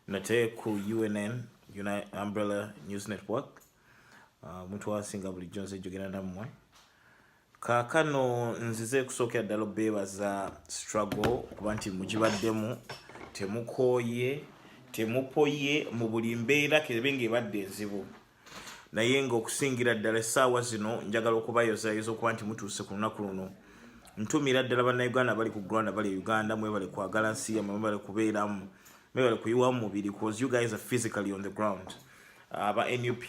nate ku UNN Umbrella News Network. Omuntu Wawansi nga bulijjo nze jjogera nammwe. Kaakano nzize kusookera ddala obbeebaza struggle okuba nti mugibaddemu temukooye temupoye mu buli mbeera kebe ng'ebadde enzibu. Naye ng'okusingira ddala essaawa zino njagala okubayozayoza okuba nti mutuuse ku lunaku luno. Ntumira ddala bannayuganda bali ku Uganda bali Uganda mwebale kwagala nsi yammwe mwebale kubeeramu mwebale kuyiwamu mubiri because you guys are physically on the ground. Aba NUP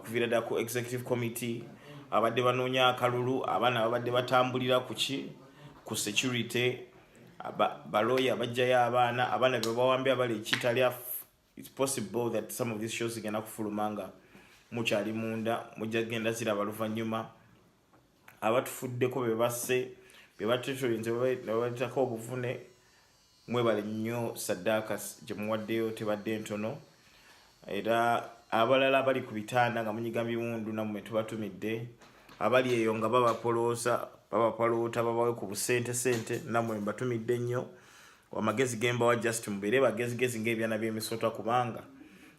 kuviira ddala ku executive committee abadde banoonya akalulu abaana abadde batambulira ku security baloya bajjayo abaana be bawambye abali Kitalya. It's possible that some of these shows zigenda kufulumanga mukyali munda mujja genda ziraba luvannyuma abatufuddeko be basse be batetoyinze babatako obuvune mwebale nnyo saddaaka gye muwaddeyo tebadde ntono era abalala abali ku bitanda nga munyiga biwundu nammwe tubatumidde abali eyo nga babapoloosa babapaloota babawe ku busente nammwe mbatumidde nnyo amagezi gemba wa just mubeere bagezigezi ng'ebyana by'emisota kubanga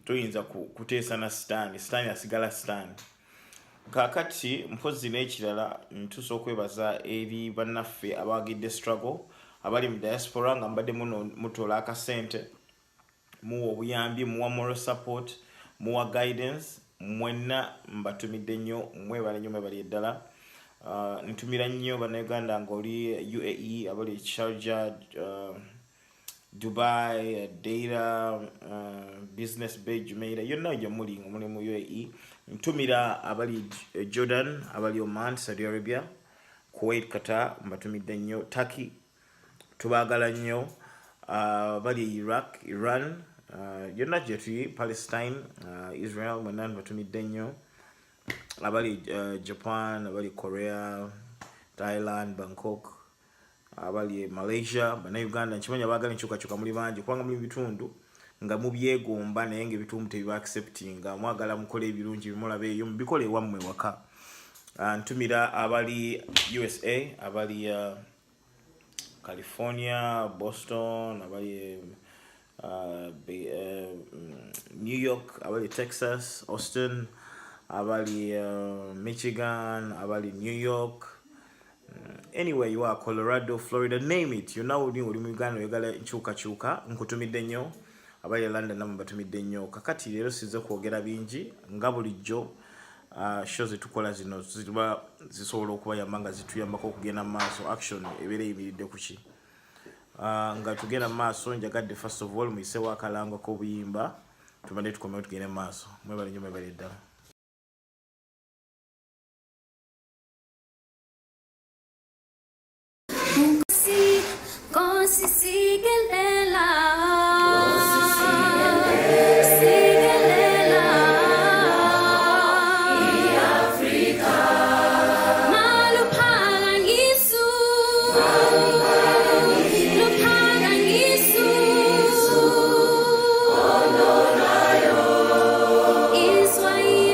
tuyinza kuteesa na sitaani asigala sitaani. Kaakati mpozi n'ekirala ntuusa okwebaza eri bannaffe abagidde struggle abali mu diaspora nga mbadde mutoola akasente muwa obuyambi muwa moral support muwa guidance mwenna mbatumidde nnyo mwebale nnyo mwebali ddala. Ntumira nnyo bannayuganda ng'oli UAE abali Sharjah Dubai, Data, Business Bay, Jumeirah, yonna gye muli mu UAE. Ntumira abali Jordan, abali Oman, Saudi Arabia, Kuwait, Qatar, mbatumidde nnyo, Turkey, tubaagala nnyo, abali Iraq, Iran, yonna gye tuli, Palestine, Israel, mwenna mbatumidde nnyo, abali Japan, abali Korea, Thailand, Bangkok, abali Malaysia, bannayuganda nkimanya baagala enkyukakyuka muli bangi kubanga muli bitundu nga mubyegomba naye ng'ebitundu tebiba acceptinga mwagala mukole ebirungi bimulaba eyo mubikole ewammwe waka. Ntumira abali USA, abali California, Boston, abali New York, abali Texas, Austin, abali Michigan, abali New York, anywhere you are, Colorado, Florida, name it. You know, oli mu Uganda oyagala nkyukakyuka nkutumidde nnyo abali London namwe batumidde nnyo. Kakati leero sizze kwogera bingi nga bulijjo show zetukola zino zisobola okubayamba nga zituyambako okugenda mu maaso action ebeera eyimiridde ku ki nga tugenda mu maaso njagadde first of all muyiseewo akalango k'obuyimba tubadde tukomewo tugende mu maaso mwebale nnyo mwebale ddala. Israel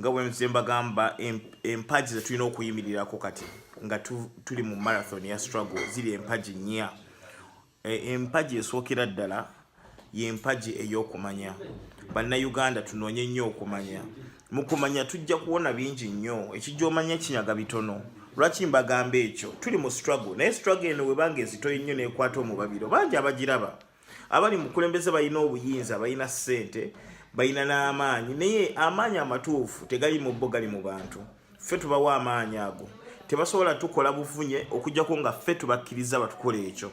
nga bwe nzemba gamba empaji ze tulina okuyimirirako kati nga tuli mu marathon ya struggle ziri empaji nnya. Empaji esookera ddala y'empaji ey'okumanya. Bannayuganda tunoonye nnyo okumanya. Mu kumanya tujja kuwona bingi nnyo. Ekijja omanya kinyaga bitono. Lwaki mbagamba ekyo? Tuli mu struggle. Naye struggle eno webanga ezitoyi nnyo n'ekwata omubabiro. Bangi abagiraba. Abali mu kulembeze balina obuyinza, balina ssente, balina n'amaanyi. Naye amaanyi amatuufu tegali mu bo, gali mu bantu. Ffe tubawa amaanyi ago. Tebasobola tukola bufunye okujjako nga ffe tubakkiriza batukole ekyo.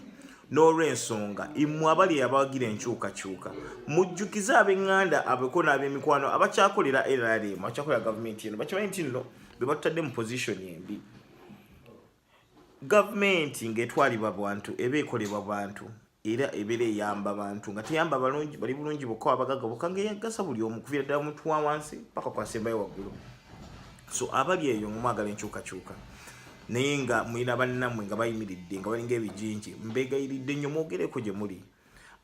N'olw'ensonga mmwe abali abawagira enkyukakyuka mujjukize ab'eŋŋanda abeko n'ab'emikwano abakyakolera LRM, abakyakolera gavumenti eno, bakimanyi nti nno be batutadde mu position embi. Gavumenti ng'etwalibwa bantu eba ekolebwa bantu era ebeera eyamba bantu nga teyamba bali bulungi bokka abagaga bokka ng'eyagasa buli omu kuviira ddala omuntu wa wansi paka kwasembayo waggulu. So abali eyo mwagala enkyukakyuka. Naye nga mulina bannammwe nga bayimiridde nga balinga ebijinji, mbeegayiridde nnyo mwogereko gye muli.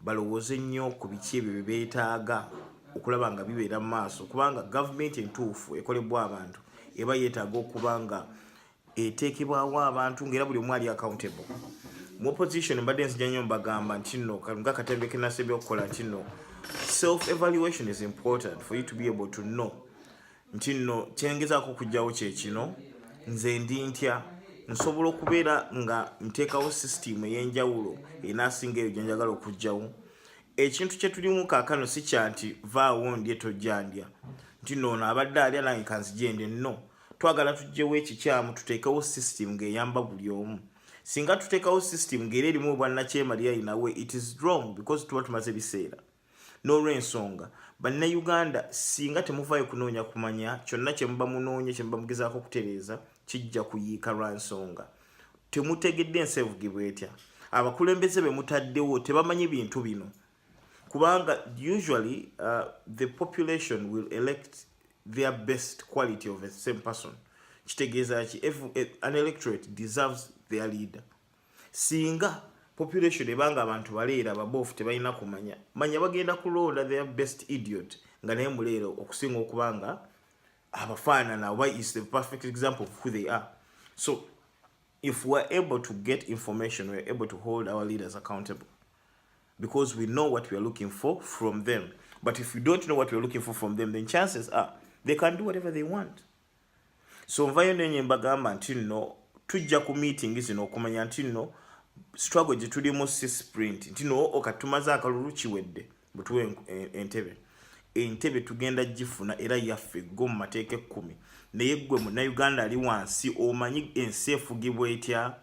Balowooze nnyo ku biki ebyo bye beetaaga okulaba nga bibeera mu maaso, kubanga gavumenti entuufu ekolebwa abantu eba yeetaaga okuba nga eteekebwawo abantu ng'era buli omu ali accountable. Mu opposition mbadde nzija nnyo mbagamba nti nno nga katembe ke nasebya okukola nti nno self evaluation is important for you to be able to know nti nno kyengezaako okugyawo kye kino, nze ndi ntya, nsobola okubeera nga nteekawo system ey'enjawulo enaasinga eyo gye njagala okugyawo. Ekintu kye tulimu kaakano si kya nti vaawo ndye tojja ndya nti nno ono abadde alya nange kanzigende, nno twagala tuggyewo ekikyamu tuteekewo system ng'eyamba buli omu. Singa tuteekawo system ng'era erimu obwannakyemalira inawe, it is wrong because tuba tumaze biseera. N'olw'ensonga bannayuganda singa temuvaayo kunoonya kumanya, kyonna kye muba munoonye kye muba mugezaako okutereeza kijja kuyiika lwa nsonga temutegedde ensi evugibwa etya. Abakulembeze be mutaddewo tebamanyi bintu bino, kubanga usually the population will elect their best quality of a same person. Kitegeeza ki an electorate deserves their leader. Singa population ebanga abantu baleera baboofu tebalina kumanya, manya bagenda kulonda their best idiot nga naye muleero okusinga okubanga abafaanana. Why is the perfect example of who they are. So if we're able to get information, we're able to hold our leaders accountable because we know what we are looking for from them. But if we don't know what we're looking for from them, then chances are they can do whatever they want. So nvayo nenye mbagamba nti nno tujja ku meeting zino okumanya nti nno struggle gye tulimu si sprint nti nno okatumaze akalulu kiwedde butuwe entebe tugenda gifuna era yaffe go mu mateeka 10. Naye gwe munnayuganda ali wansi omanyi ensi efugibwa etya,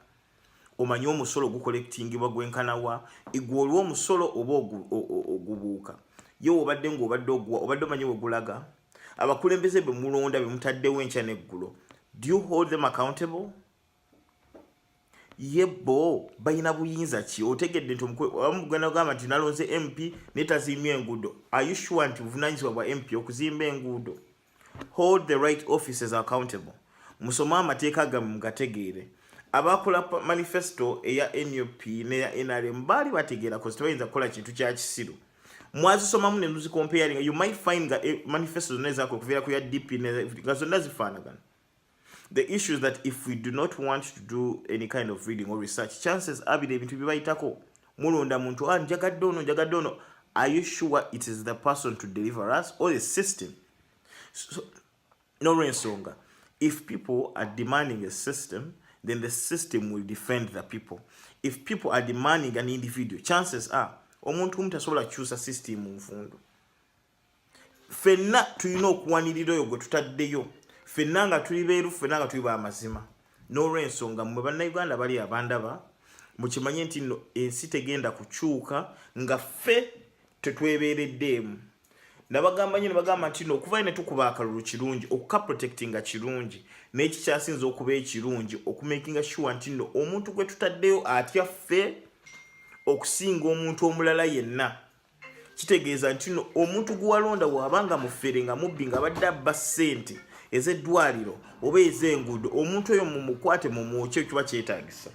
omanyi omusolo gukolektingibwa gwenkanawa, igwe olwo omusolo oba ogubuuka ye obadde ng'obadde oguwa obadde omanyi we gulaga. Abakulembeze be mulonda be mutaddewo enkya n'eggulo, do you hold them accountable? Yebo bayina buyinza ki? Otegedde nti omugenda ogamba nti nalonze MP netazimya enguudo. Are you sure nti buvunaanyizibwa bwa MP okuzimba enguudo? Hold the right officers accountable. Musoma amateeka gammwe mugategeere. Abakola manifesto eya NUP neya NRM baali bategeera kozi tebayinza kukola kintu kya kisiru. Mwazisomamu ne muzikomparing, you might find nga manifesto zonna ezaako okuviira ku ya DP nga zonna zifaanagana. The issue is that if we do not want to do any kind of reading or research, chances are ebintu bibayitako mulonda muntu njagadde ono. Are you sure it is the person to deliver us or the system? So, no ensonga. If people are demanding a system, then the system will defend the people. If people are demanding an individual, chances are omuntu mutasobola kukyusa system mu nfundo. Fenna tulina okuwanirira oyo gwe tutaddeyo. Fenna nga tuli beeru, fenna nga tuli b'amazima. N'olw'ensonga mmwe bannayuganda bali abandaba mukimanye nti nno ensi tegenda kukyuka nga ffe tetwebeereddeemu. Nabagamba nnyo ne bagamba nti nno okuva ne tukuba akalulu kirungi, okukaprotectinga kirungi, n'ekikyasinza okuba ekirungi okumakinga sure nti nno omuntu gwe tutaddeyo atya ffe okusinga omuntu omulala yenna. Kitegeeza nti nno omuntu gwe walonda bw'abanga muffere nga mubbi nga badde abba ssente ez'eddwaliro oba ez'enguudo, omuntu oyo mumukwate mumwokye kiba kyetaagisa.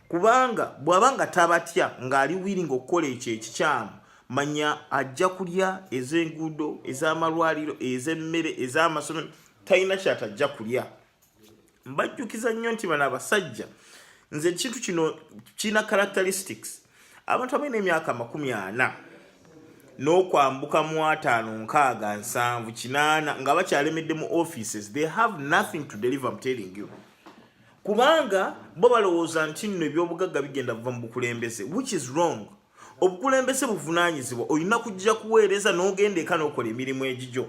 Kubanga bw'abanga tabatya ng'ali wiringa okukola ekyo ekikyamu, manya ajja kulya ez'enguudo, ez'amalwaliro, ez'emmere, ez'amasomero, talina kyatajja kulya. Mbajjukiza nnyo nti bano abasajja nze ekintu kino kina characteristics. Abantu abalina emyaka 40 n'okwambuka 50, 60, 70, 80 nga bakyalemedde mu offices, they have nothing to deliver, I'm telling you. Kubanga bo balowooza nti nno ebyobugagga bigenda buva mu bukulembeze, which is wrong. Obukulembeze buvunaanyizibwa, olina kujja kuweereza n'ogenda eka n'okola emirimu egigyo.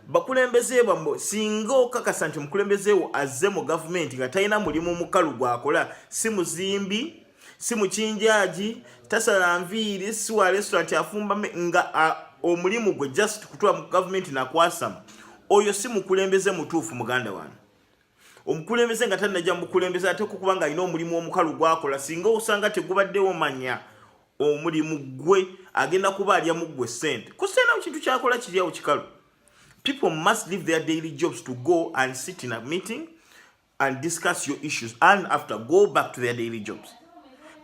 Bakulembeze bamwe singa okakasa nti omukulembeze wo azze mu gavumenti nga talina mulimu mukalu gwakola, si muzimbi, si mukinjaaji, tasala nviiri, si wa restaurant afumba nga omulimu gwe just kutwa mu gavumenti nakwasamu, oyo si mukulembeze mutuufu muganda wange. Omukulembeze nga tanajja mu bukulembeze ate kubanga alina omulimu omukalu gwakola, singa osanga tegubaddewo manya omulimu gwe agenda kuba alya mu ggwe ssente. Kusena kintu kyakola kiryawo kikalu. People must leave their daily jobs to go and sit in a meeting and discuss your issues and after go back to their daily jobs.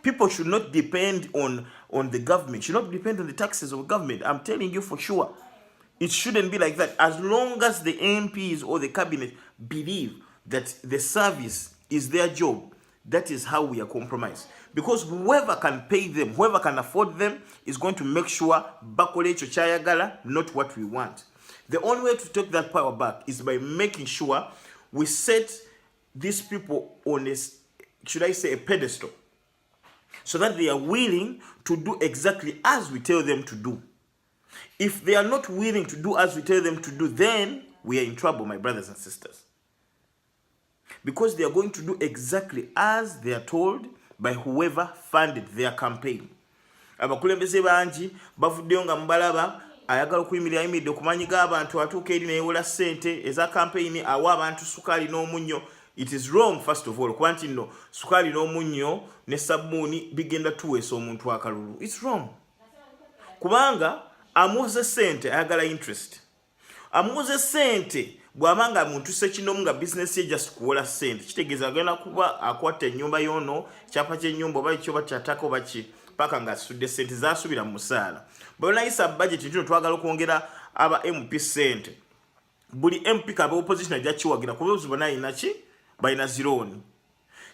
People should not depend on the government, should not depend on the taxes of the government. I'm telling you for sure. It shouldn't be like that. As long as the MPs or the cabinet believe that the service is their job, that is how we are compromised. Because whoever can pay them, whoever can afford them, is going to make sure bakole ekyo kyayagala, not what we want. The only way to take that power back is by making sure we set these people on a, should I say, a pedestal, so that they are willing to do exactly as we tell them to do. If they are not willing to do as we tell them to do, then we are in trouble, my brothers and sisters. Because they are going to do exactly as they are told by whoever funded their campaign. Abakulembeze bangi bavuddeyo nga mubalaba ayagala okuyimirira okumanyiga abantu atuuka eri neewola ssente eza campaign awa abantu sukaali n'omunnyo. It is wrong first of all kuba nti nno sukaali n'omunnyo ne sabbuuni bigenda tuweesa omuntu akalulu. It's wrong. Kubanga amuwoze ssente ayagala interest. Amuwoze ssente bw'abanga muntu sekinomu nga business ye just kuwola ssente, kitegeeza agenda kuba akwatta ennyumba y'ono, kyapa ky'ennyumba oba ekyo bakyatako baki paka nga asudde ssente zaasubira mu musaala. Bw'onayisa budget ntino twagala okwongera aba MP ssente. Buli MP kabe opposition ajja kiwagira kuba bonna alina ki? Balina zironi.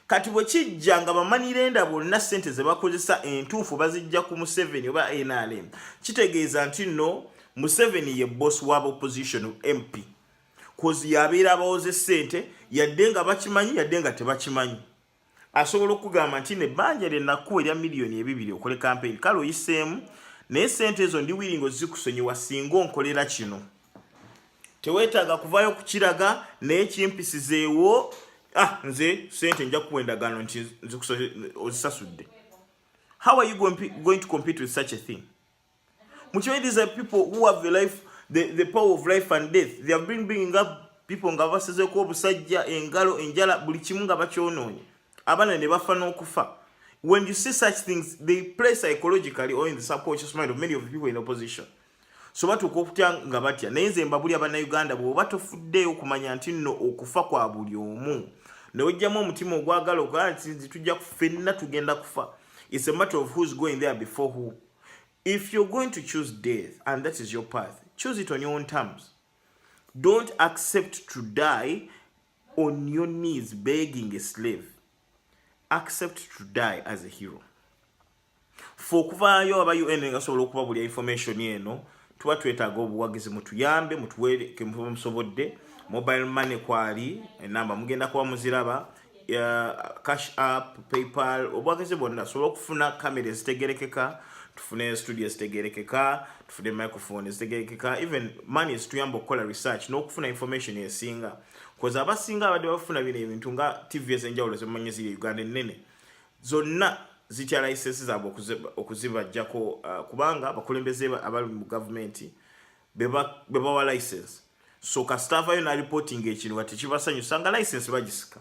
Kati bwe kijja nga bamanirenda bonna ssente ze bakozesa entuufu bazijja ku Museveni oba NRM, kitegeeza nti nno Museveni ye boss wa opposition MP. Kozi yabeera abawoze ssente yadde nga bakimanyi yadde nga tebakimanyi. Asobola okugamba nti nebbanja lyennakuwa erya miliyoni 2 okole campaign, kale oyiseemu naye ssente ezo ndi wiringo ozikusonyiwa singa onkolera kino. Teweetaaga kuvaayo kukiraga naye kimpisizeewo nze ssente nja kuwa endagaano nti ozisasudde. How are you going to compete with such a thing? Mukimanyi these are people who have the power of life and death. They have been bringing up people nga basezeeko obusajja, engalo, enjala, buli kimu nga bakyonoonye. Abaana ne bafa n'okufa. When you see such things, they play psychologically or in the subconscious mind of many of the people in opposition. So batuuka okutya nga batya. Naye nze mbabuli Abannayuganda bw'oba tofuddeyo okumanya nti nno okufa kwa buli omu. Ne wejjamu omutima ogwagala ogaa nti tujja ffenna tugenda kufa. It's a matter of who's going there before who. If you're going to choose death and that is your path, choose it on your own terms. Don't accept to die on your knees begging a slave. Accept to die as a hero. For kuvaayo aba UN nga sobola okubabulya information eno, tuba twetaaga obuwagizi mutuyambe mutuweereke musobodde. Mobile money kwali enamba mugenda kuba muziraba, cash app, PayPal, obuwagizi bwonna sobola okufuna kamera ezitegerekeka, tufune studio ezitegerekeka, tufune microphone ezitegerekeka, even money ezituyamba okukola research n'okufuna information esinga. Koza abasinga abadde bafuna bino ebintu nga TV ez'enjawulo zemumanyi ziri Uganda ennene, zonna zitya license zaabwe okuzibajjako kubanga abakulembeze abali mu gavumenti bebawa license. So kasitavayo na reporting ekintu nga tekibasanyusa nga license bagisika.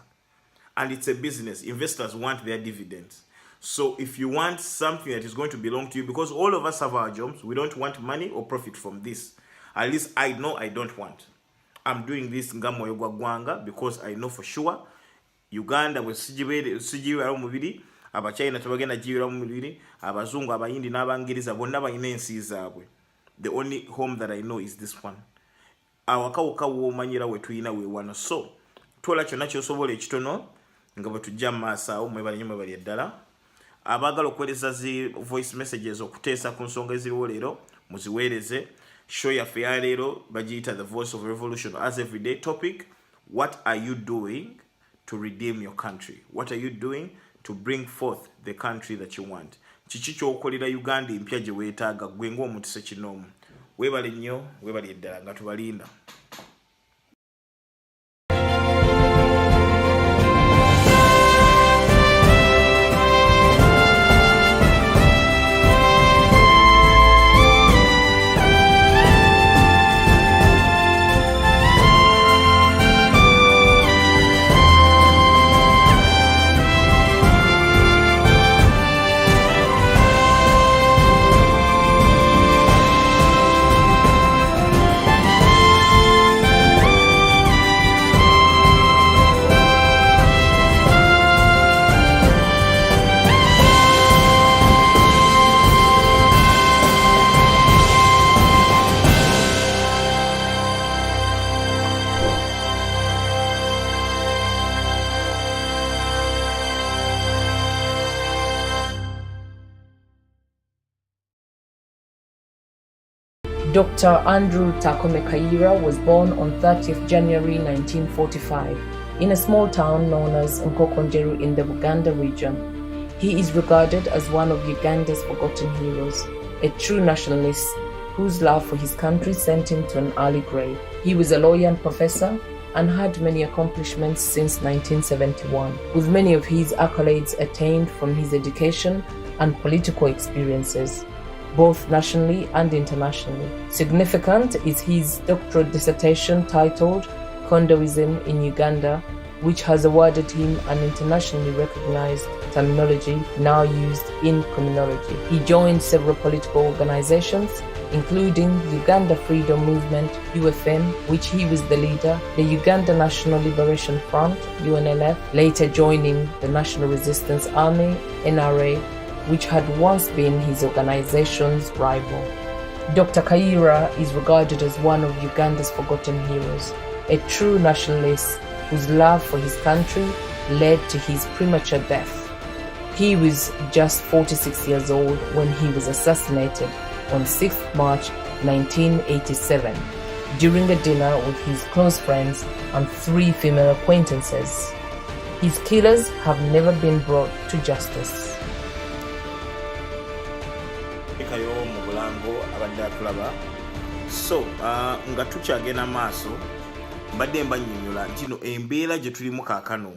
And it's a business. Investors want their dividends. So if you want something that is going to belong to you, because all of us have our jobs, we don't want money or profit from this. At least I know I don't want. I'm doing this ngamoyo gwa gwanga because I know for sure Uganda we sijiwera omubiri, abachina tebagenda jiwera omubiri, abazungu abayindi n'abangiriza bonna balina ensi zaabwe. The only home that I know is this one. awakawuka w'omanyira we tuyina we wano. So twola kyonna ky'osobola ekitono nga bwe tujja mu maaso awo mwebale nnyo mwebale ddala. Abaagala okuweereza zi voice messages okuteesa ku nsonga eziriwo leero muziweereze. Show yaffe ya leero bagiyita the voice of revolution as everyday topic. What are you doing to redeem your country? What are you doing to bring forth the country that you want? Kiki ky'okolera Uganda empya gye weetaaga gwe ng'omuntu ssekinnoomu. Weebale nnyo weebale ddala nga tubalinda. Dr. Andrew Takome Kaira was born on 30th January 1945 in a small town known as Nkokonjeru in the Buganda region. He is regarded as one of Uganda's forgotten heroes, a true nationalist whose love for his country sent him to an early grave. He was a lawyer and professor and had many accomplishments since 1971, with many of his accolades attained from his education and political experiences, both nationally and internationally. Significant is his doctoral dissertation titled Condoism in Uganda, which has awarded him an internationally recognized terminology now used in criminology. He joined several political organizations, including Uganda Freedom Movement, UFM, which he was the leader, the Uganda National Liberation Front, UNLF, later joining the National Resistance Army, NRA, which had once been his organization's rival. Dr. Kaira is regarded as one of Uganda's forgotten heroes, a true nationalist whose love for his country led to his premature death. He was just 46 years old when he was assassinated on 6th March 1987 during a dinner with his close friends and 3 female acquaintances. His killers have never been brought to justice. So nga tukyagenda maaso mbadde mbanyonnyola nti no embeera gye tulimu kaakano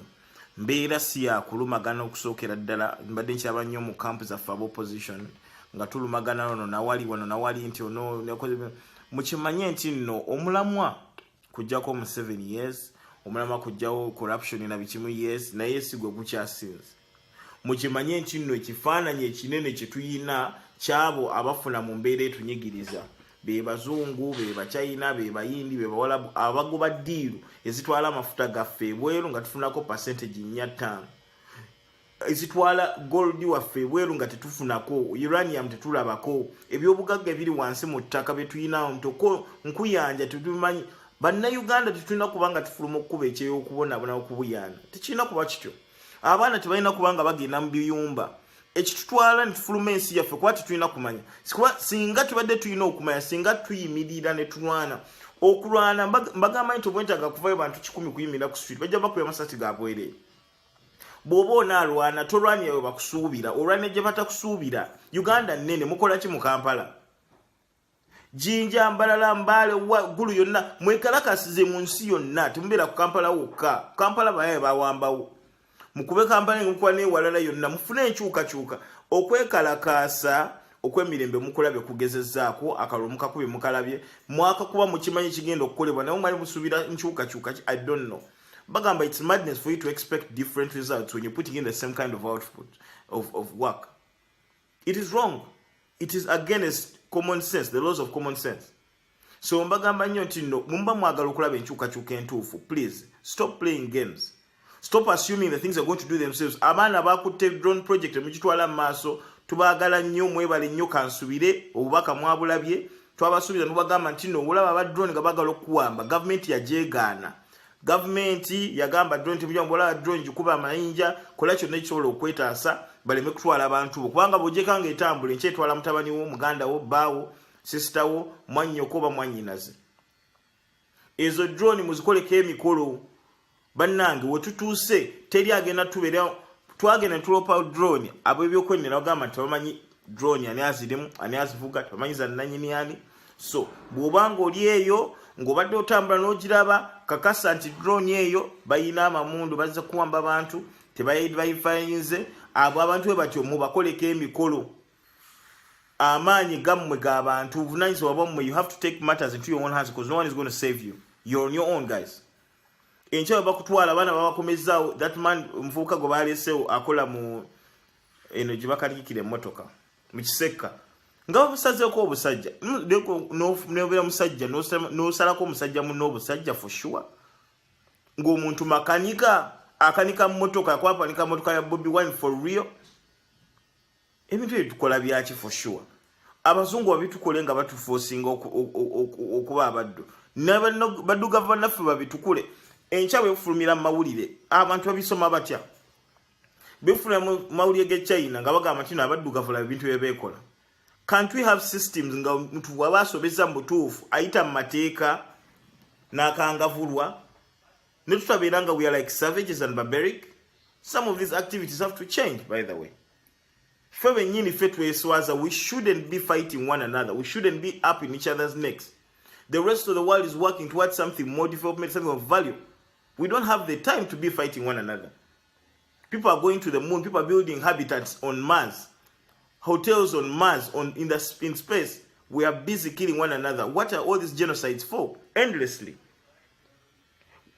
mbeera si ya kulumagana okusookera ddala. Mbadde nkyaba nnyo mu camp zaffe ab'opposition nga tulumagana wano nawali nti ono mukimanye nti nno omulamwa kujjako mu 7 years, omulamwa kujjawo corruption na bikimu years, naye si gwe gukyasinze. Mukimanye nti nno ekifaananyi ekinene kye tuyina kyabo abafuna mu mbeera etunyigiriza, be bazungu, be bachina, be bayindi, be bawalabu abagoba ddiiru ezitwala amafuta gaffe ebweru nga tufunako percentage 4 ezitwala gold waffe ebweru nga tetufunako, uranium tetulabako, ebyobugagga ebiri wansi mu ttaka bye tuyinawo ntoko nkuyanja tetumanyi. Bannayuganda tetulina kubanga tufuluma okukuba ekyeyokubonaabona okubuyana, tekirina kuba kityo. Abaana tebalina kubanga bagenda mu biyumba ekitutwala nitufuluma ensi yaffe kuba tetulina kumanya. Singa tubadde tulina okumanya, singa tuyimirira ne tulwana okulwana, mbagamba nti obwetaaga kuvayo bantu 100 kuyimirira ku street bajja bakuba amasasi gabwerere. Bw'oba onaalwana tolwanira we bakusuubira, olwanira gye batakusuubira. Uganda nnene, mukola ki mu Kampala? Jinja, Mbalala, Mbale, Gulu yonna mwekalakasize mu nsi yonna, temubeera ku Kampala wokka. Kampala bayaye bawambawo. Mukube Kampala ng'okuba n'ewalala yonna mufune enkyukakyuka. Okwekalakaasa okwemirembe mukulabe kugezezzaako akalulu mukakube mukalabye mwakakuba mukimanyi kigenda okukolebwa naye mwali musuubira nkyukakyuka. I don't know. Bagamba it's madness for you to expect different results when you're putting in the same kind of output of work. It is wrong. It is against common sense, the laws of common sense. So mbagamba nnyo nti no mumba mwagala okulaba enkyukakyuka entuufu. Please stop playing games. Stop assuming the things are going to do themselves. Abaana bakutte drone project mukitwala maaso, tubaagala nnyo, mwebale nnyo, kansubire obubaka mwabulabye, twabasuubiza nubagamba nti no olaba aba drone nga bagala okuwamba government yajeegaana government yagamba drone tibijambo la drone jikuba amayinja kola kyonna ekisobola okwetaasa baleme kutwala abantu bo kubanga bojekanga etambula ekyetwala mutabani wo muganda wo baawo sister wo mwannyoko oba mwannyinaze ezo drone muzikoleko emikolo bannange wetutuuse teri agenda tubeera twagenda tulopa drone abo ebyokwenera bagamba nti bamanyi drone ani azirimu ani azivuga tamanyi za nanyini ani so bwobanga oli eyo ng'obadde otambula n'ogiraba kakasa nti drone eyo bayina amamundu bazza kuwamba abantu tebayifayinze abo abantu bwe batyo mubakoleko emikolo amaanyi gammwe g'abantu buvunaanyizibwa bwammwe you have to take matters into your own hands because no one is going to save you. You're on your own, guys. Enkya bakutwala abana babakomezaawo that man omuvubuka gwe baleesewo akola mu eno gye bakalikikira emmotoka mu kiseka nga babusazeeko obusajja nobeera musajja n'osalako omusajja muno obusajja for sure ng'omuntu makanika akanika mmotoka akwapanika mmotoka ya Bobi Wine for real ebintu ebitukola byaki for sure abazungu babitukole nga batuforcinga okuba abaddu baddugavu bannaffe babitukule enkya bwefulumira mu mawulire abantu babisoma batya befulumira mu mawulire ge China nga bagamba nti abaddugavu laba ebintu byebeekola. Can't we have systems nga muntu bw'aba asobeza mu butuufu ayita mu mateeka n'akangavulwa ne tutabeera nga we are like savages and barbaric? Some of these activities have to change, by the way. Ffe bennyini ffe tweswaza, we shouldn't be fighting one another. We shouldn't be up in each other's necks. The rest of the world is working towards something more development, something of value. We don't have the time to be fighting one another. People are going to the moon. People are building habitats on Mars. Hotels on Mars, in space. We are busy killing one another. What are all these genocides for? Endlessly.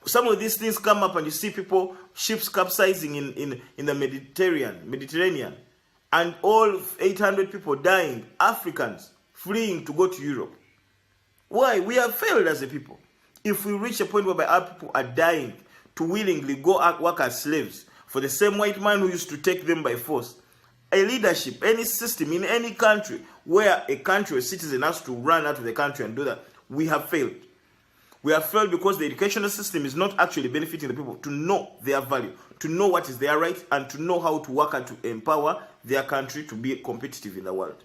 Some of these things come up and you see people, ships capsizing in the Mediterranean. And all 800 people dying, Africans fleeing to go to Europe. Why? We have failed as a people. If we reach a point whereby our people are dying to willingly go work as slaves for the same white man who used to take them by force, a leadership, any system in any country where a country or citizen has to run out of the country and do that, we have failed. We have failed because the educational system is not actually benefiting the people to know their value, to know what is their right, and to know how to work and to empower their country to be competitive in the world.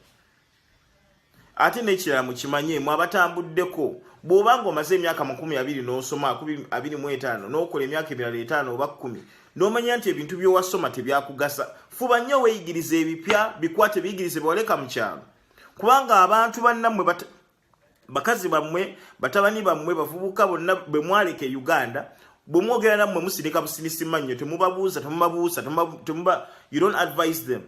Ate n'ekirala mukimanye mwe abatambuddeko bw'obanga omaze emyaka 20 n'osoma 25 n'okola emyaka 5 oba 10 n'omanya nti ebintu by'owasoma tebyakugasa fuba nnyo weeyigiriza ebipya bikwate biyigirize bawaleka mu kyalo kubanga abantu bannammwe bakazi bammwe batabani bammwe bavubuka bonna bwe mwaleka e Uganda bwe mwogera nammwe musirika businisi mannyo temubabuuza you don't advise them.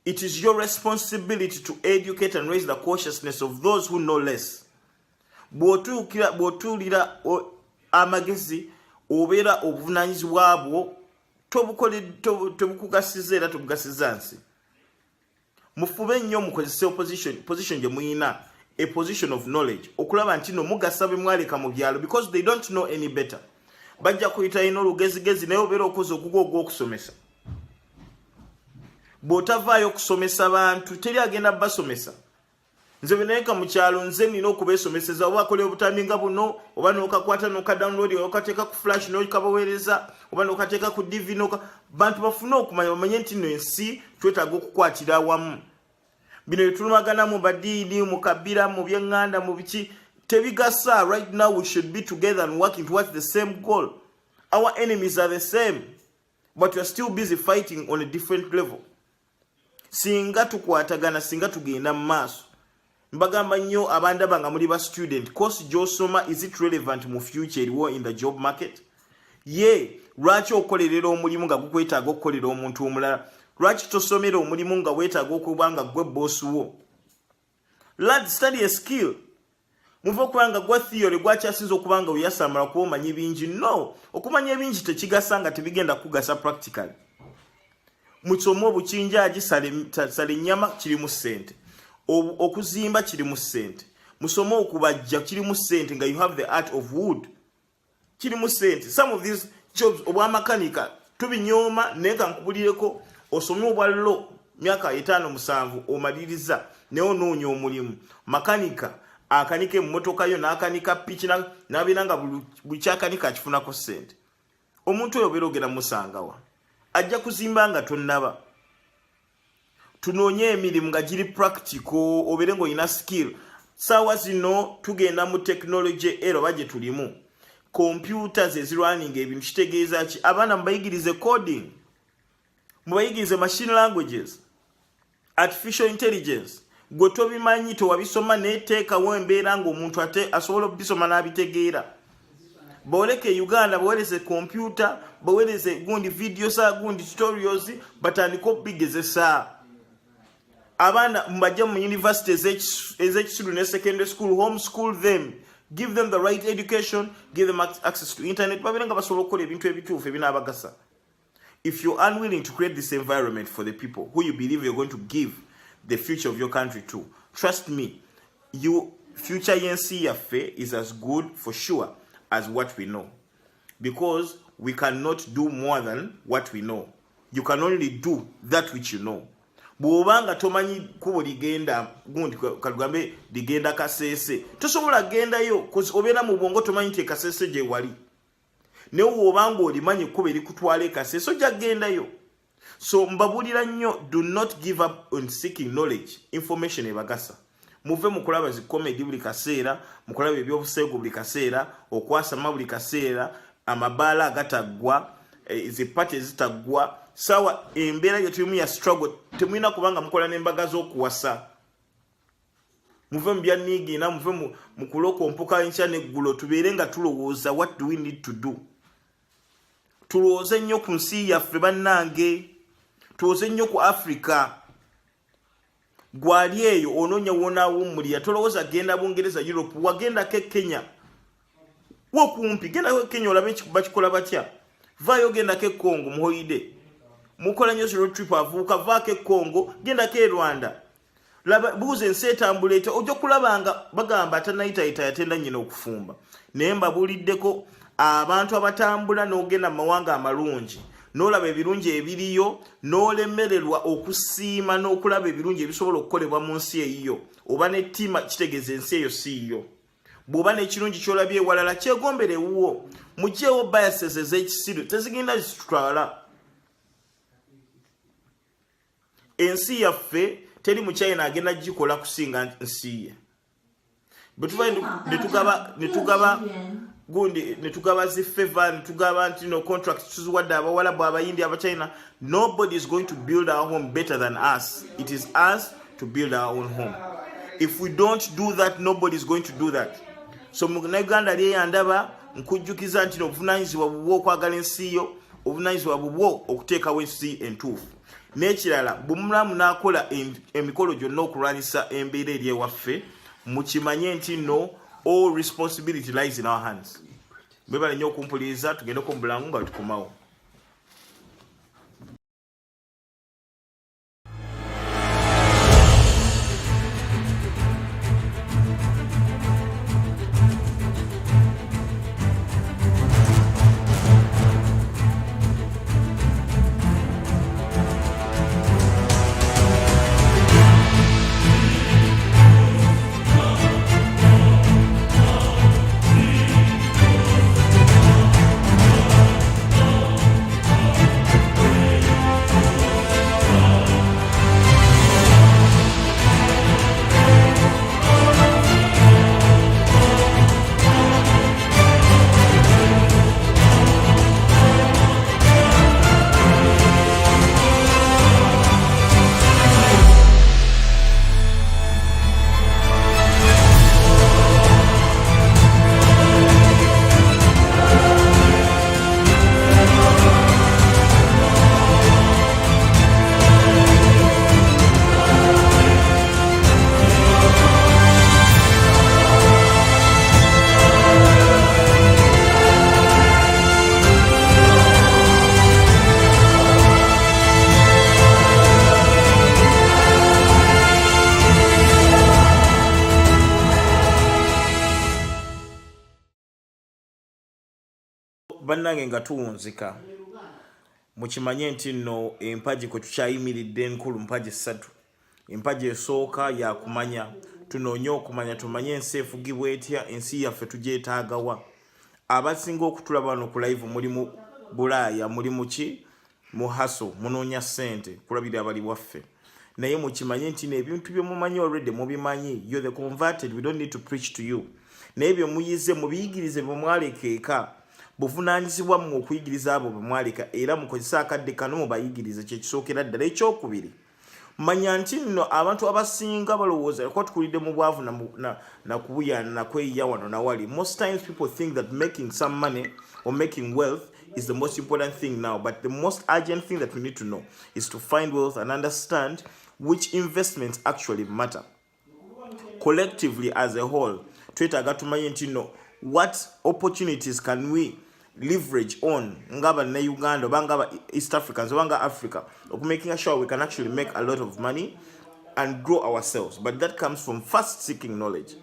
It is your responsibility to educate and raise the consciousness of those who know less. Bw'otuulira amagezi obeera obuvunaanyizibwa bwo tobukugasiza era tobugasiza nsi. Mufube nnyo mukozese position gye muyina, a position of knowledge, okulaba nti no mugasa be mwaleka mu byalo because they don't know any better. Bajja kuyita ino olugezigezi naye obeera okoze okugo ogw'okusomesa. Bw'otavaayo okusomesa abantu teri agenda basomesa. Nze beneka mu kyalo nze nina okubeesomeseza oba akola obutaminga buno oba n'okakwata n'okadownload okateeka ku flash n'okabaweereza oba n'okateeka ku DV bantu bafune okumanya bamanye nti no ensi twetaaga okukwatira awamu. Bino bitulumagana mu badiini mu kabira mu byenganda mu biki tebigasa. Right now we should be together and working towards the same goal. Our enemies are the same, but we are still busy fighting on a different level. Singa tukwatagana singa tugenda mu maaso. Mbagamba nnyo abandaba nga muli ba student course gy'osoma is it relevant mu future eriwo in the job market? Lwaki okolerera omulimu nga gukwetaaga okukolera omuntu omulala? Lwaki tosomera omulimu nga weetaaga okuba nga gwe boss wo? Lad, study a skill. Muva okubanga gwa theory gwakyasinza okuba nga weyasamala kuba omanyi bingi. No, okumanya ebingi tekigasa nga tebigenda kugasa practically. Musome obukinjaaji sale nnyama kirimu ssente. Okuzimba kirimu ssente. Musome okubajja kirimu ssente nga you have the art of wood. Kirimu ssente. Some of these jobs obwamakanika tubinyooma naye nga nkubulireko osome obwallo myaka 5-7 omaliriza naye onoonya omulimu. Makanika akanika emmotoka yo n'akanika piki n'abeera nga buli kyakanika akifunako ssente, omuntu oyo obeera ogenda musangawa, ajja kuzimba nga tonnaba. Tunoonye emirimu nga giri practical, obeere ng'olina skill. Saawa zino tugenda mu technology era oba gye tulimu, computers ezirunning ebintu kitegeeza ki? Abaana mubayigirize coding, mubayigirize machine languages, artificial intelligence. Gwe tobimanyi tewabisoma neteekawo embeera ng'omuntu ate asobola okubisoma n'abitegeera. Bawoleke Uganda baweereze computer, baweereze gundi videos, gundi tutorials, batandika okubigezesa. Abaana mbajja mu universities ez'ekisulu ne secondary school, homeschool them, give them the right education, give them access to internet, babeera nga basobola okukola ebintu ebituufu ebinaabagasa. If you're unwilling to create this environment for the people who you believe you're going to give the future of your country to, trust me, your future yensi yaffe is as good for sure as what we know, because we cannot do more than what we know. You can only do that which you know. Bw'obanga tomanyi kubo ligenda gundi kalugambe ligenda Kasese, tosobola gendayo kuzi obeera mu bwongo tomanyi nti Kasese gye wali. Ne wobanga olimanyi kubo elikutwala Kasese ojja gendayo. So mbabulira nnyo, do not give up on seeking knowledge, information ebagasa. Muve mukulaba zi comedy buli kaseera, mukulaba ebyobuseego buli kaseera, okwasama buli kaseera, amabaala agataggwa, zi party zitaggwa. Sawa embeera gye tulimu ya struggle, temulina kubanga mukola n'embaga z'okuwasa. Muve mu byaniigiina, muve mu kulokompoka enkya n'eggulo, tubeere nga tulowooza what do we need to do. Tulowooze nnyo ku nsi yaffe bannange, tulowooze nnyo ku Africa. Gwali eyo onoonya wonaawummulira, tolowooza genda Bungereza, Europe, wagendako e Kenya. Wokumpi, gendako e Kenya olabe bakikola batya. Vaayo gendako e Congo mu holiday. Mukola nnyo road trip avuuka, vaako e Congo, gendako e Rwanda. Laba buuza ensi etambula, ojja kulabanga bagamba atanayitayita yatenda nnyina okufumba. Naye mbabuuliddeko abantu abatambula n'ogenda mu mawanga amalungi, n'olaba ebirungi ebiriyo, n'olemererwa okusiima n'okulaba ebirungi ebisobola okukolebwa mu nsi eyiyo, oba n'ettima kitegeeza ensi eyo siiyo. Bw'oba n'ekirungi ky'olabye ewalala kyegombere ewuwo. Muggyeewo biases ez'ekisiru, tezigenda zitutwala. Ensi yaffe teri mu China agenda gikola kusinga nsi ye. Netugaba zi favor, netugaba nti no contract tuziwadde abawalabu abayindi abachina. Nobody is going to build our home better than us. It is us to build our own home. If we don't do that, nobody is going to do that. So mu Uganda lyeyandaba nkujjukiza nti obuvunaanyizibwa bubwo okwagala ensi yo, obuvunaanyizibwa bubwo okuteekawo ensi entuufu. N'ekirala bumulamu n'akola emikolo gyonna okulwanyisa embeera eri ewaffe, mukimanye nti no, all responsibility lies in our hands. Mwebale nnyo okumpuliriza, tugendeko mu bulangu nga tukomawo. Bannange nga tuwunzika, mukimanye nti nno empagi kwe tukyayimiridde enkulu mpagi 3. Empagi esooka ya kumanya tunoonye okumanya tumanye ensi efugibwa etya ensi yaffe tugyetaagawa abasinga okutulaba wano ku live muli mu Bulaaya muli muki mu haso munoonya ssente kulabira abali waffe naye mukimanye nti n'ebintu bye mumanyi already mubimanyi you're the converted we don't need to preach to you naye bye muyize mubiyigirize bwe mwaleka eka buvunaanyizibwa mu okuyigiriza abo bwe mwaleka era mukozesa akadde kano mubayigirize kyekisookera ddala ekyokubiri manya nti nno abantu abasinga balowooza ko tukulidde mu bwavu na kubuyaana na kweyiya wano na wali most times people think that making some money or making wealth is the most important thing now but the most urgent thing that we need to know is to find wealth and understand which investments actually matter collectively as a whole twetaaga tumanye nti nno what opportunities can we leverage on ngaba na Uganda bangaba East Africans banga Africa of making sure we can actually make a lot of money and grow ourselves but that comes from first seeking knowledge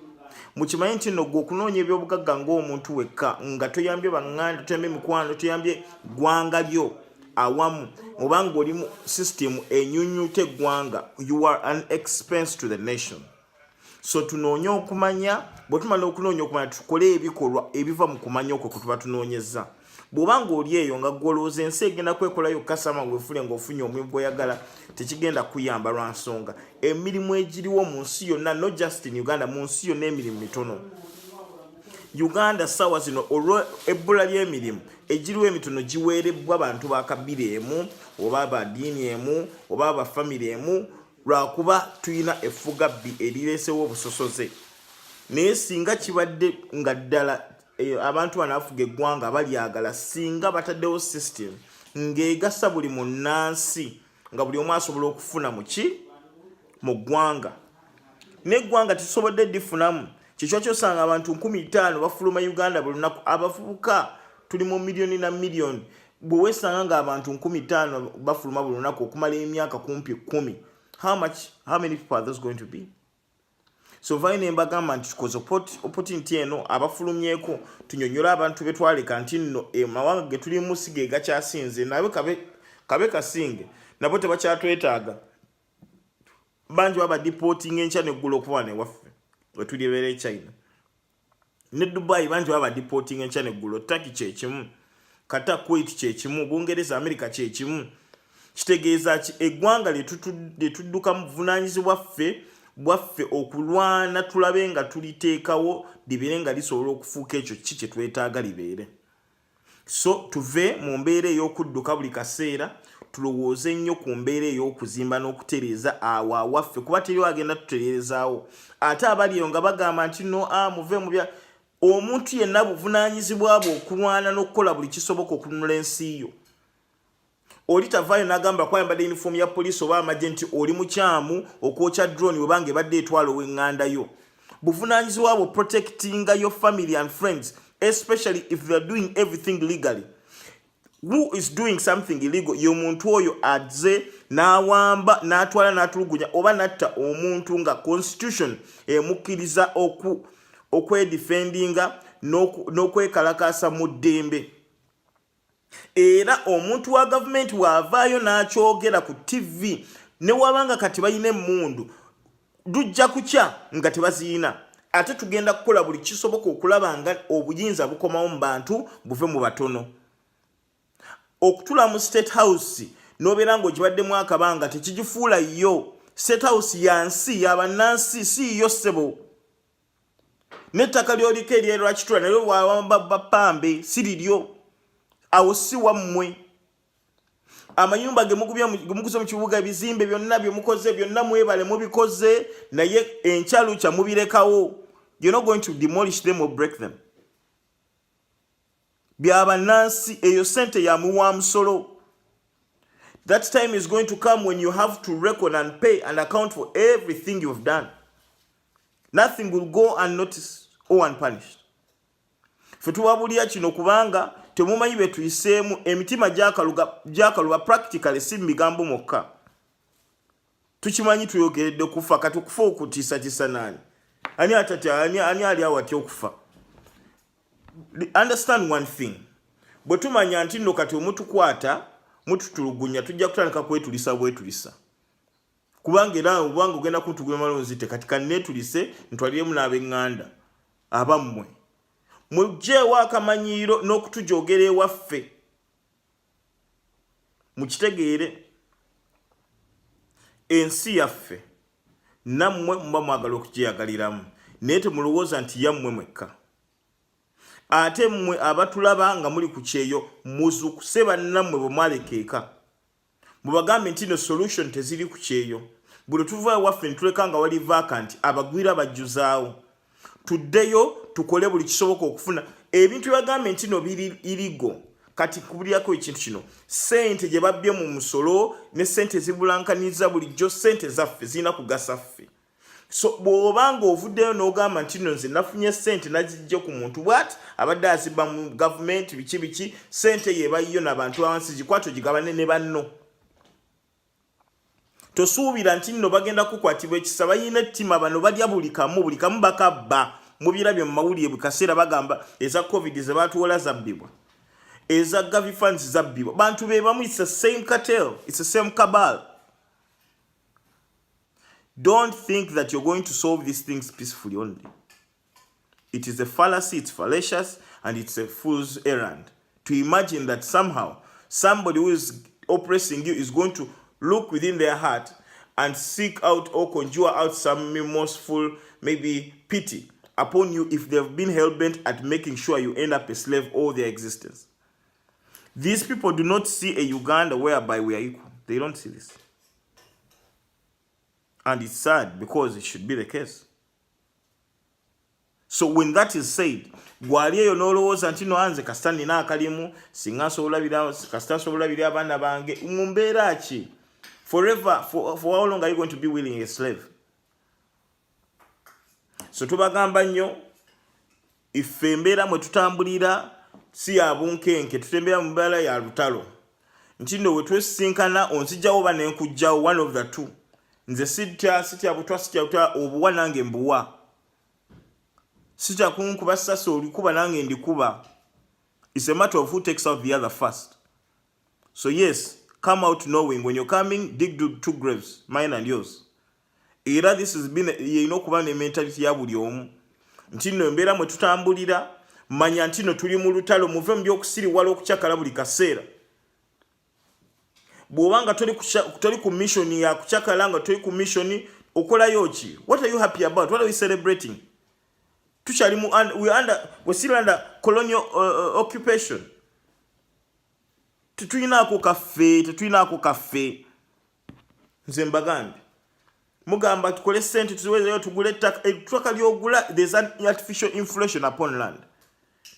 mukimanyi nti no gokunoonya ebyobugagga ng'omuntu wekka nga toyambye banganda toyambye mikwano toyambye gwanga lyo awamu obanga oli mu system enyunyute gwanga you are an expense to the nation so tunoonye okumanya bwetumala okunoonya okumanya tukole ebikolwa ebiva mu kumanya okwo kwe tuba tunoonyeza bw'obanga oli eyo nga gwolooza ensi egenda kwekolayo kasama weefule ng'ofunye omulimu gw'oyagala tekigenda kuyamba lwa nsonga emirimu egiriwo mu nsi yonna not just in Uganda mu nsi yonna emirimu mitono Uganda sawa zino olwo ebbula ly'emirimu egiriwo emitono giweerebbwa abantu ba kabira emu oba ba ddiini emu oba ba famire emu lwakuba tuyina effuga bbi erireesewo obusosoze naye singa kibadde nga ddala abantu banaafuga eggwanga balyagala singa bataddewo system ng'egasa buli munnansi nga buli omu asobola okufuna mu ggwanga n'eggwanga tisobodde difunamu kikyo kyosanga abantu 5,000 bafuluma Uganda buli lunaku abavubuka tuli mu miliyoni na miliyoni bwe weesanga ng'abantu 5,000 bafuluma buli lunaku okumala emyaka kumpi 10 how many people are those going to be so vaina embagamba nti tukoze opportunity eno abafulumyeko tunyonyola abantu betwaleka nti nno amawanga ge tulimu sige gakyasinze nabe kabe kasinge nabo tebakyatwetaaga bangi baba deporting enkya neggulo okuba ne waffe wetuli ebeera China ne Dubai bangi baba deporting enkya neggulo Turkey kyekimu kata Kuwait kyekimu Bungereza America kyekimu kitegeeza ki eggwanga lyetudduka mu buvunaanyizibwa bwaffe okulwana tulabe nga tuliteekawo libeere nga lisobola okufuuka ekyo ki kye twetaaga libeere so tuve mu mbeera ey'okudduka buli kaseera tulowooze nnyo ku mbeera ey'okuzimba n'okutereeza awo awaffe kuba teri agenda tutereerezaawo ate abaliyo nga bagamba nti no muve mu bya omuntu yenna buvunaanyizibwa bwe okulwana n'okukola buli kisoboka okununula ensi yo oli tavaayo n'agamba kwayambadde uniform ya poliisi oba amagye nti oli mukyamu okwokya drone webanga ebadde etwala ow'eŋŋanda yo buvunaanyizibwa bwo protecting your family and friends especially if they are doing everything legally who is doing something illegal y'omuntu oyo adze n'awamba n'atwala n'atulugunya oba natta omuntu nga constitution emukkiriza okwedefendinga n'okwekalakaasa mu ddembe era omuntu wa government waavaayo n'akyogera ku TV ne wabanga kati bayina emmundu dujja kukya nga tebaziyina ate tugenda kukola buli kisoboka okulaba nga obuyinza bukomawo mu bantu buve mu batono okutula mu state house n'obeera ng'ogibaddemu akabanga tekigifuula yo state house yansi yabannansi si yo ssebo n'ettaka lyoliko eryerwakitula nalyo bwawamba bapambe si liryo awo si wammwe amayumba gemuguze mu kibuga ebizimbe byonna byemukoze byonna mwebale mubikoze naye enkyaluca mubirekawo you're not going to demolish them or break them byabannansi eyo sente ya muwa musolo that time is going to come when you have to reckon and pay and account for everything you've done nothing will go unnoticed or unpunished fetuwabulya kino kubanga temumanyi betuyiseemu emitima gyakaluba practically si migambo mokka tukimanyi tuyogeredde okufa kati okufa okutiisatiisa nani ani ali awo atya okufa understand one thing bwe tumanya nti nno kati omutukwata mututulugunya tujja kutandika kwetulisa bwetulisa kubanga era obanga ogenda kutugula malonzi kati kanetulise ntwaliremu n'ab'eŋŋanda abammwe mugjeewo akamanyiiro n'okutujogera ewaffe mukitegeere ensi yaffe nammwe muba mwagala okugyeyagaliramu naye temulowooza nti yammwe mwekka ate mmwe abatulaba nga muli ku kyeyo muzukuse bannammwe bwe mwalekeeka mubagambe nti no solution teziri ku kyeyo buli tuva ewaffe ntuleka nga wali vacant abagwira bajjuzaawo tuddeyo tukole buli kisoboka okufuna ebintu bagambe nti no biri irigo kati kubulyako ekintu kino sente gye babbye mu musolo ne sente zibulankaniza bulijjo sente zaffe zirina kugasa ffe so bw'obanga ovuddeyo n'ogamba nti no nze nafunye sente nazijje ku muntu bwati abadde azibba mu gavumenti biki sente yebayiyo n'abantu awansi gikwato gigabane ne banno tosuubira nti nno bagenda kukwatibwa ekisa bayina ettima bano balya buli kamu bakabba mubirabye mu mawulire buli kaseera bagamba eza covid ze baatuwola zabbibwa eza gavi funds zabbibwa bantu be bamu it's the same cartel it's the same cabal. Don't think that you're going to solve these things peacefully only. It is a fallacy, it's fallacious, and it's a fool's errand to imagine that somehow somebody who is oppressing you is going to look within their heart and seek out or conjure out some remorseful, maybe pity upon you if they've been hell-bent at making sure you end up a slave all their existence. These people do not see a Uganda whereby we are equal. They don't see this. And it's sad because it should be the case. So when that is said, gwaliyo nolowooza nti no anze kasita nina akalimu singa nsobola kasita nsobola biri abaana bange mumbeera ki forever for how long are you going to be willing a slave? So tubagamba nnyo ife embeera mwe tutambulira si ya bunkenke tutembera mu mbeera ya lutalo nti no we twesinkana onzijjawo oba nenkujjawo one of the two nze sitya butwa obuwa nange mbuwa sitya kunkuba sasa olikuba nange ndikuba. It's a matter of who takes out the other first. So yes, come out knowing when you're coming, dig two graves, mine and yours. Era this has been kuba ne mentality ya buli omu nti no embeera mwe tutambulira manya nti no tuli mu lutalo muve mu by'okusiriwala okukyakala buli kaseera. Bw'obanga toli ku mission ya kukyakala nga toli ku mission okolayo ki? What are you happy about? What are we celebrating? We're still under colonial occupation. Tetulinaako kaffe. Nze mbagambe. Mugamba tukole sente tuziwezeyo tugule ettaka ly'ogula, there's an artificial inflation upon land.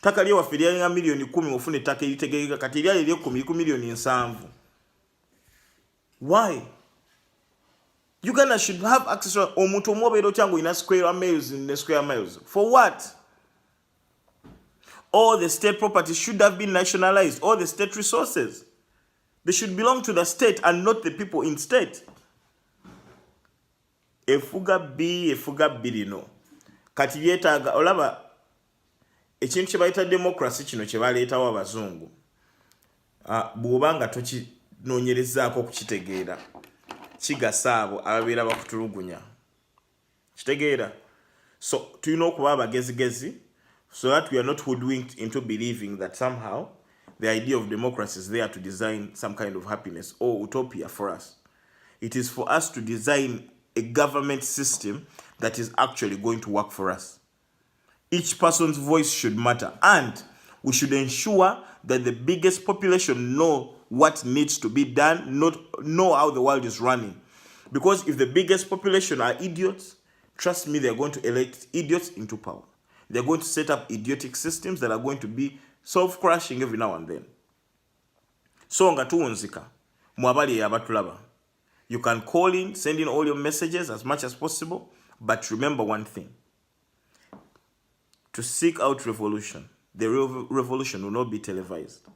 Ttaka ly'ewaffe lyali million 10 ofuna ettaka eritegeereka kati lyali ly'ekumi ku million 7. Why? Uganda should have access to omuntu omubeero kyangu ina square miles in the square miles. For what? All the state property should have been nationalized. All the state resources. They should belong to the state and not the people in state. Efuga birino. Kati yetaaga olaba ekintu kye bayita democracy kino kye baleetawo abazungu. Bw'obanga tokinoonyerezaako okukitegeera. Kigasa abo ababeera bakutulugunya. Kitegeera. So tulina okuba abagezigezi so that we are not hoodwinked into believing that somehow the idea of democracy is there to design some kind of happiness or utopia for us. It is for us to design a government system that is actually going to work for us. Each person's voice should matter, and we should ensure that the biggest population know what needs to be done, not know how the world is running. Because if the biggest population are idiots, trust me, they're going to elect idiots into power. They're going to set up idiotic systems that are going to be self-crashing every now and then. So nga tuwunzika, mwabali abatulaba. You can call in, send in all your messages as much as possible, but remember one thing. To seek out revolution, the real revolution will not be televised.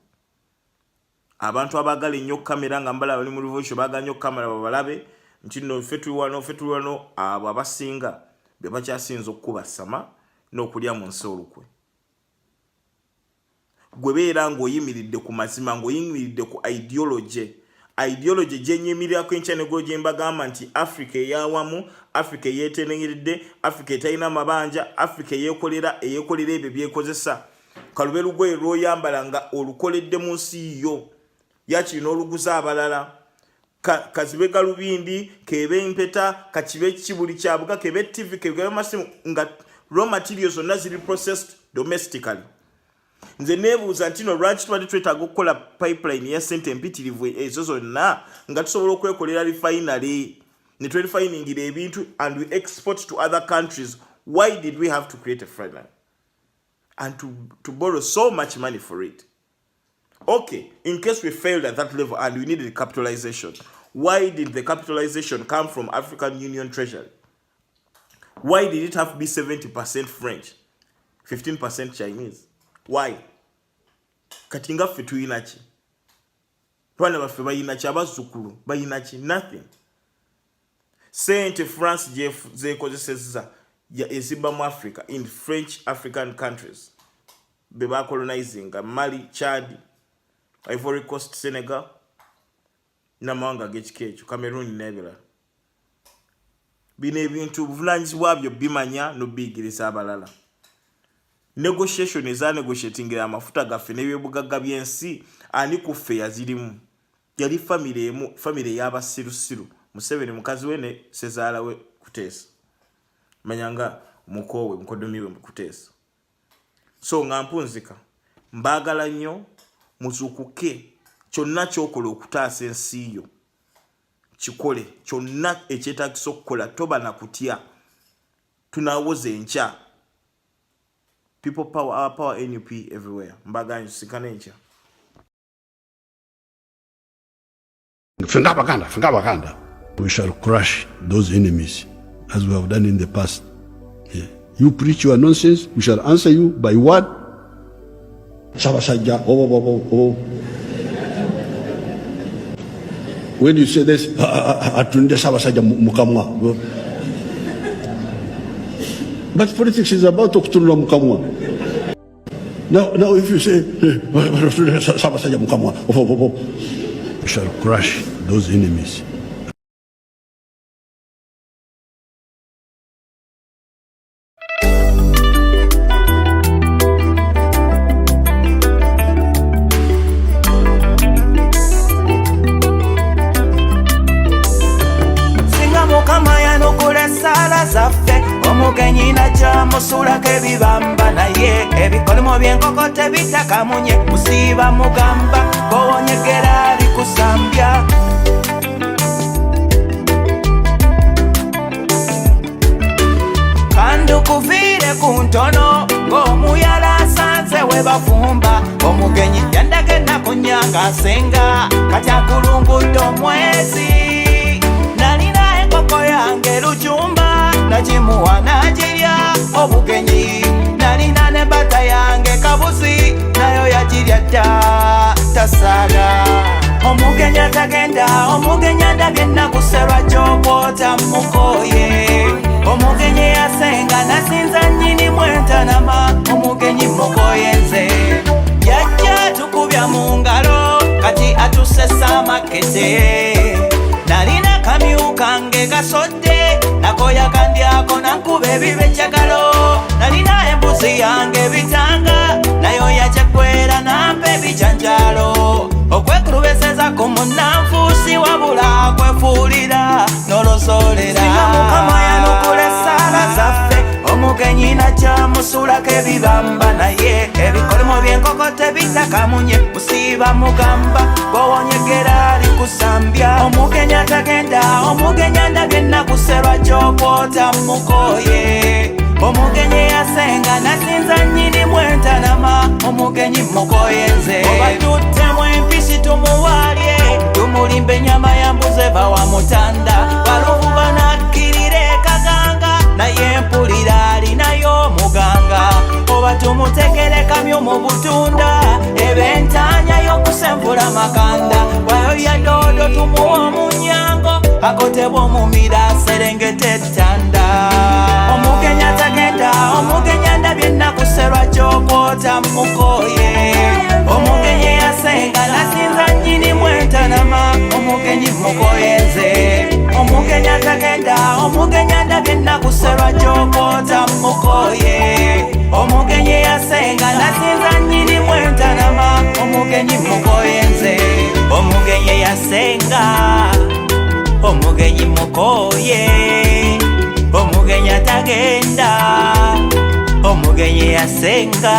Abantu abagala nnyo kamera nga mbala bali mu revolution baga nnyo kamera babalabe nti no fetulwano abo abasinga be bakyasinza okuba sama n'okulya mu nsi olukwe. Gwe beera ng'oyimiridde ku mazima ng'oyimiridde ku ideology ideology gyenyimirako enchanego gyembagamba nti Africa eyawamu, Africa yetenengeredde, Africa etalina mabanja, Africa eyekolera ebyo byekozesa. Kalube lugoye lwoyambala nga olukoledde mu nsi yo yakirina oluguza abalala. Kazibe galubindi, kebe impeta, kachibe kibuli kyabuga, kebe TV, kebe masimu nga raw materials zonna ziri processed domestically. Nze nebuuza nti no lwaki twali twetaaga okukola pipeline ya ssente empitirivu ezo zonna nga tusobola okwekolera refinery ne twerefiningira ebintu and we export to other countries. Why did we have to create a refinery and to borrow so much money for it? Okay, in case we failed at that level and we needed capitalization, why did the capitalization come from African Union Treasury? Why did it have to be 70% French, 15% Chinese? Why? Katinga ffe tuyinachi. Twana baffe bayinachi, abazzukulu bayinachi, nothing. Sente France zekozesezza ezibba mu Africa in French African countries. Beba colonizing Mali, Chad, Ivory Coast, Senegal, namawanga g'ekikeekyo, Cameroon n'ebirala. Bino ebintu buvunanyizibwa byo bimanya n'obiyigiriza abalala. Negotiation eza negotiatingira amafuta gaffe n'ebyobugagga by'ensi ani kuffe yazirimu. Yali famire y'abasirusiru. Museveni mukazi we ne sezaala we Kuteesa. Manyanga mukowe mukodomiwe mu Kuteesa. So nga mpunzika mbagala nnyo muzukuke kyonna kyokola okutaasa ensi yo. Chikole kyonna ekyetaagisa okukola toba na kutya. Tunawoza enkya. People power, our power NUP everywhere. Mbaganyi sikana enkya. Fengabakanda. We shall crush those enemies as we have done in the past. Yeah. You preach your nonsense, we shall answer you by what? Sabasajja. When you say this, atunde sabasajja mukamwa. But politics is about okutunula mukamwa. Now if you say sabasajja mukamwa, we shall crush those enemies. Musula kebibamba naye ebikolimo byenkoko tebitakamunye musiba mugamba gowonyegera bikusambya kandu kuvire ku ntono ng'omuyala asanze we bafumba omugenyi yandagenda kunyanga asenga kati akulungudde omwezi nalina enkoko yange lujumba nagimuwa nagirya obugenyi nalina ne bata yange kabuzi nayo yagirya dda tasaaga omugenyi atagenda omugenyi andabye nakuserwa gy'okwota mukoye omugenyi yasenga nasinza nnyini mwentanama omugenyi mukoye nze yajja tukubya mu ngalo kati atusesa amakete nalina kamyu kange kasodde nakoya kandyako nankube ebibenjagalo nalina embuzi yange bitanga nayo yajekwera nampe ebijanjalo okwekulubeseza ku munnanfuusi wabula kwefuulira nolozolera singa mukama yanukula esaala zaffe omugenyi najja musulako ebibamba naye ebikolimo byenkoko tebitakamunye musiba mugamba gwowonyegera likusambya omugenyi atagenda omugenyi andabye nakuserwa gy'okwota mukoye omugenyi yasenga nasinza nnyini mwentanama omugenyi mukoye nze oba tuttemu empisi tumuwalye tumulimba ennyama ya mbuzi eva wa mutanda baluvu banakkirira ekaganga naye mpulira alinayo muganga oba tumutegere kamyu mu butunda ebentanya y'okusenvula makanda wayo ya doodo tumuwa omunyango akotebwa omumira serengeta ettanda omugenyi atagenda omugenyi andabye nakuserwa gy'okwota mukoye omugenyi yasenga nasinza nnyini mwentanama omugenyi atagenda omugenyi andabye nakuseba kyokota mukoye omugenyi yasenga nasinza nyini mwentanama omugenyi mukoye nze omugenyi yasenga omugenyi mukoye omugenyi atagenda omugenyi yasenga